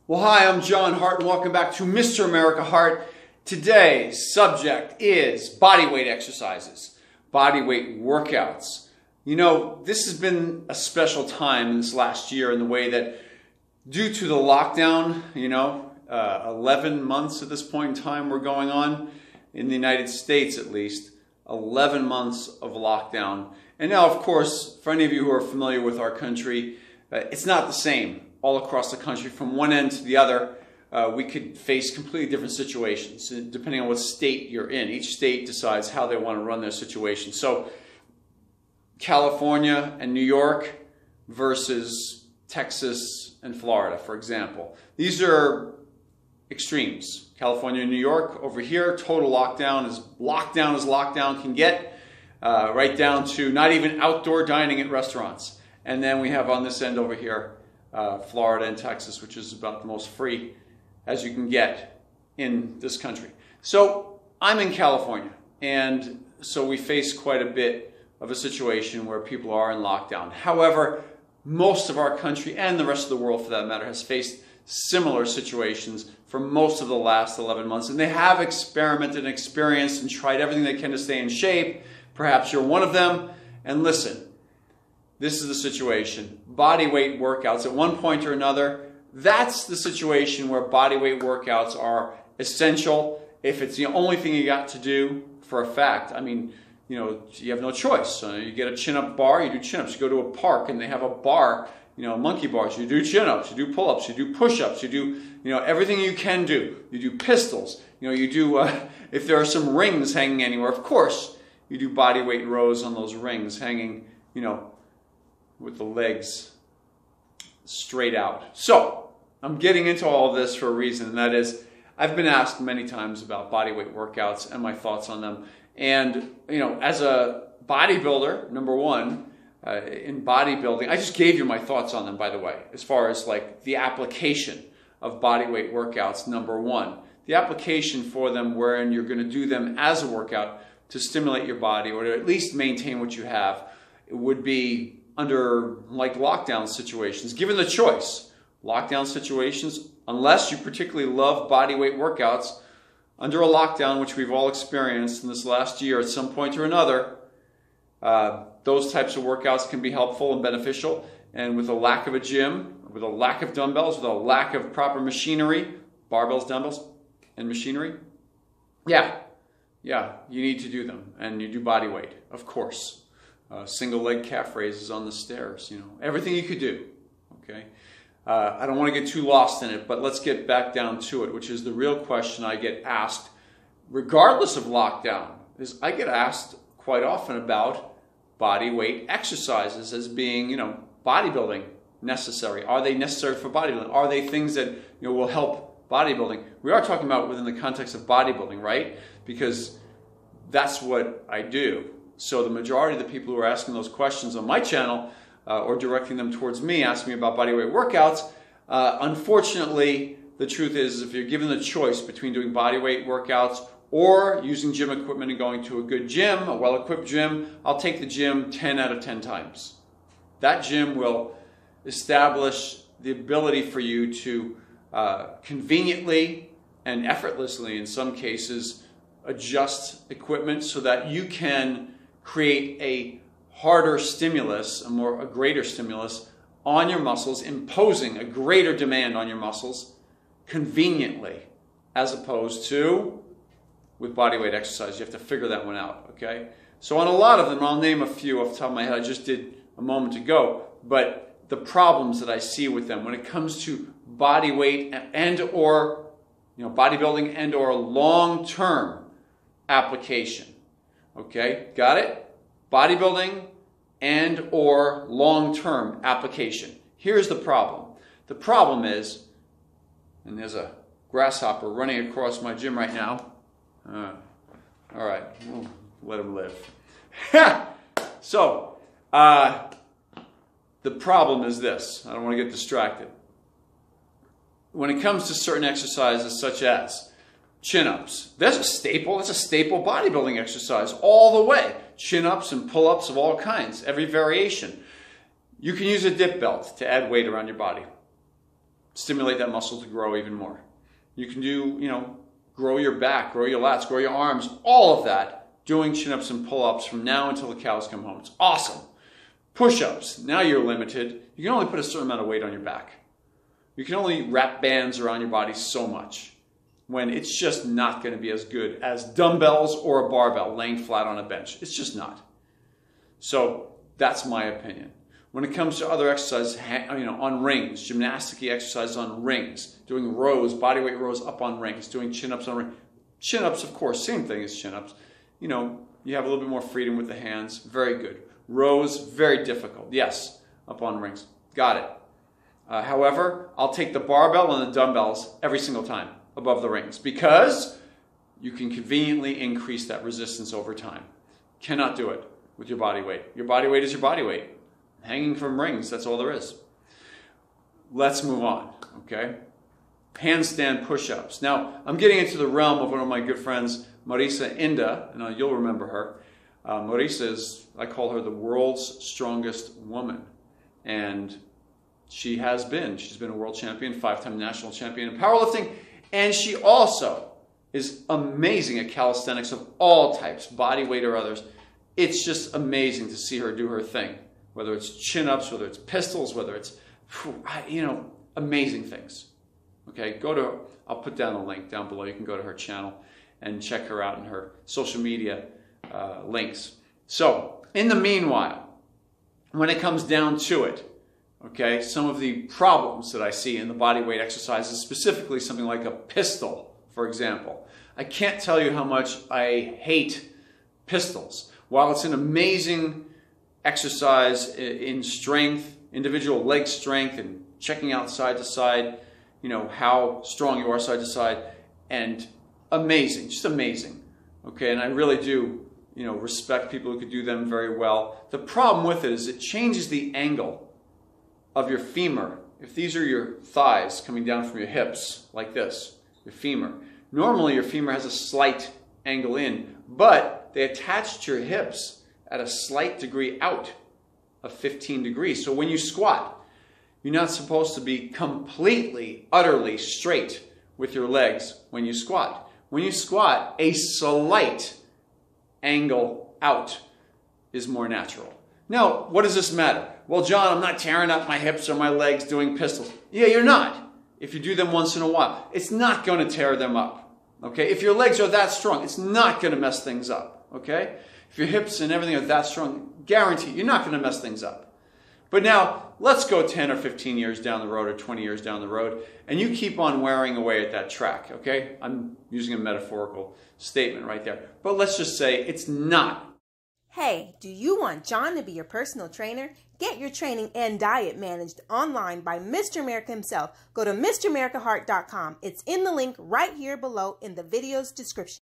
Well, hi, I'm John Hart, and welcome back to Mr. America Hart. Today's subject is bodyweight exercises, bodyweight workouts. You know, this has been a special time in this last year in the way that due to the lockdown, 11 months at this point in time we're going on, in the United States at least, 11 months of lockdown. And now, of course, for any of you who are familiar with our country, it's not the same all across the country. From one end to the other, we could face completely different situations depending on what state you're in. Each state decides how they want to run their situation. So California and New York versus Texas and Florida, for example. These are extremes. California and New York over here, total lockdown as lockdown can get, right down to not even outdoor dining at restaurants. And then we have on this end over here, Florida and Texas, which is about the most free as you can get in this country. So I'm in California, and so we face quite a bit of a situation where people are in lockdown. However, most of our country and the rest of the world, for that matter, has faced similar situations for most of the last 11 months, and they have experimented and experienced and tried everything they can to stay in shape. Perhaps you're one of them, and listen, this is the situation. Bodyweight workouts at one point or another, that's the situation where bodyweight workouts are essential. If it's the only thing you got to do, for a fact, I mean, you have no choice. You get a chin-up bar, you do chin-ups. You go to a park and they have a bar, monkey bars. You do chin-ups, you do pull-ups, you do push-ups, you do, everything you can do. You do pistols. You do, if there are some rings hanging anywhere, of course, you do bodyweight rows on those rings hanging, with the legs straight out. So, I'm getting into all of this for a reason, and that is, I've been asked many times about bodyweight workouts and my thoughts on them. And, as a bodybuilder, number one, in bodybuilding, I just gave you my thoughts on them, by the way, as far as like the application of bodyweight workouts, number one. The application for them wherein you're going to do them as a workout to stimulate your body or to at least maintain what you have, it would be under like lockdown situations. Given the choice, lockdown situations, unless you particularly love bodyweight workouts, under a lockdown, which we've all experienced in this last year at some point or another, those types of workouts can be helpful and beneficial. And with a lack of a gym, with a lack of dumbbells, with a lack of proper machinery, barbells, dumbbells, and machinery, yeah, you need to do them. And you do body weight, of course. Single leg calf raises on the stairs, everything you could do, okay? I don't want to get too lost in it, but let's get back down to it, which is the real question I get asked, regardless of lockdown, is I get asked quite often about body weight exercises as being, bodybuilding necessary. Are they necessary for bodybuilding? Are they things that, will help bodybuilding? We are talking about within the context of bodybuilding, right? Because that's what I do. So the majority of the people who are asking those questions on my channel or directing them towards me, asking me about bodyweight workouts, unfortunately, the truth is if you're given the choice between doing bodyweight workouts or using gym equipment and going to a good gym, a well-equipped gym, I'll take the gym 10 out of 10 times. That gym will establish the ability for you to conveniently and effortlessly, in some cases, adjust equipment so that you can create a harder stimulus, a greater stimulus on your muscles, imposing a greater demand on your muscles conveniently, as opposed to with bodyweight exercise. You have to figure that one out, okay? So on a lot of them, I'll name a few off the top of my head, I just did a moment ago, but the problems that I see with them when it comes to bodyweight and or, bodybuilding and or long-term application. Okay, got it? Bodybuilding and or long-term application. Here's the problem. The problem is, and there's a grasshopper running across my gym right now. All right, we'll let him live. So, the problem is this. I don't want to get distracted. When it comes to certain exercises such as chin-ups, that's a staple bodybuilding exercise all the way. Chin-ups and pull-ups of all kinds, every variation. You can use a dip belt to add weight around your body. stimulate that muscle to grow even more. You can do, grow your back, grow your lats, grow your arms, all of that, doing chin-ups and pull-ups from now until the cows come home. It's awesome. Push-ups, now you're limited. You can only put a certain amount of weight on your back. You can only wrap bands around your body so much, when it's just not going to be as good as dumbbells or a barbell laying flat on a bench. It's just not. So that's my opinion. When it comes to other exercises, on rings, gymnastic-y exercises on rings, doing rows, bodyweight rows up on rings, doing chin-ups on rings. Chin-ups, of course, same thing as chin-ups. You have a little bit more freedom with the hands. Very good. Rows, very difficult. Yes, up on rings. Got it. However, I'll take the barbell and the dumbbells every single time above the rings because you can conveniently increase that resistance over time. Cannot do it with your body weight. Your body weight is your body weight. Hanging from rings, that's all there is. Let's move on, okay? Handstand push-ups. Now, I'm getting into the realm of one of my good friends, Marisa Inda, and you'll remember her. Marisa is, I call her the world's strongest woman. And she's been a world champion, 5-time national champion in powerlifting, and she also is amazing at calisthenics of all types, body weight or others. It's just amazing to see her do her thing, whether it's chin-ups, whether it's pistols, whether it's, amazing things. Okay, I'll put down a link down below. You can go to her channel and check her out in her social media links. So, in the meanwhile, when it comes down to it, okay, some of the problems that I see in the bodyweight exercises, specifically something like a pistol, for example. I can't tell you how much I hate pistols. While it's an amazing exercise in strength, individual leg strength, and checking out side to side, how strong you are side to side, and amazing, just amazing. Okay, and I really do, respect people who could do them very well. The problem with it is it changes the angle of your femur. If these are your thighs coming down from your hips, like this, your femur. Normally your femur has a slight angle in, but they attach to your hips at a slight degree out of 15 degrees. So when you squat, you're not supposed to be completely, utterly straight with your legs when you squat. When you squat, a slight angle out is more natural. Now, what does this matter? Well, John, I'm not tearing up my hips or my legs doing pistols. Yeah, you're not. If you do them once in a while, it's not going to tear them up. Okay? If your legs are that strong, it's not going to mess things up. Okay? If your hips and everything are that strong, guarantee you're not going to mess things up. But now, let's go 10 or 15 years down the road or 20 years down the road, and you keep on wearing away at that track. Okay? I'm using a metaphorical statement right there. But let's just say it's not. Hey, do you want John to be your personal trainer? Get your training and diet managed online by Mr. America himself. Go to MrAmericaHeart.com. It's in the link right here below in the video's description.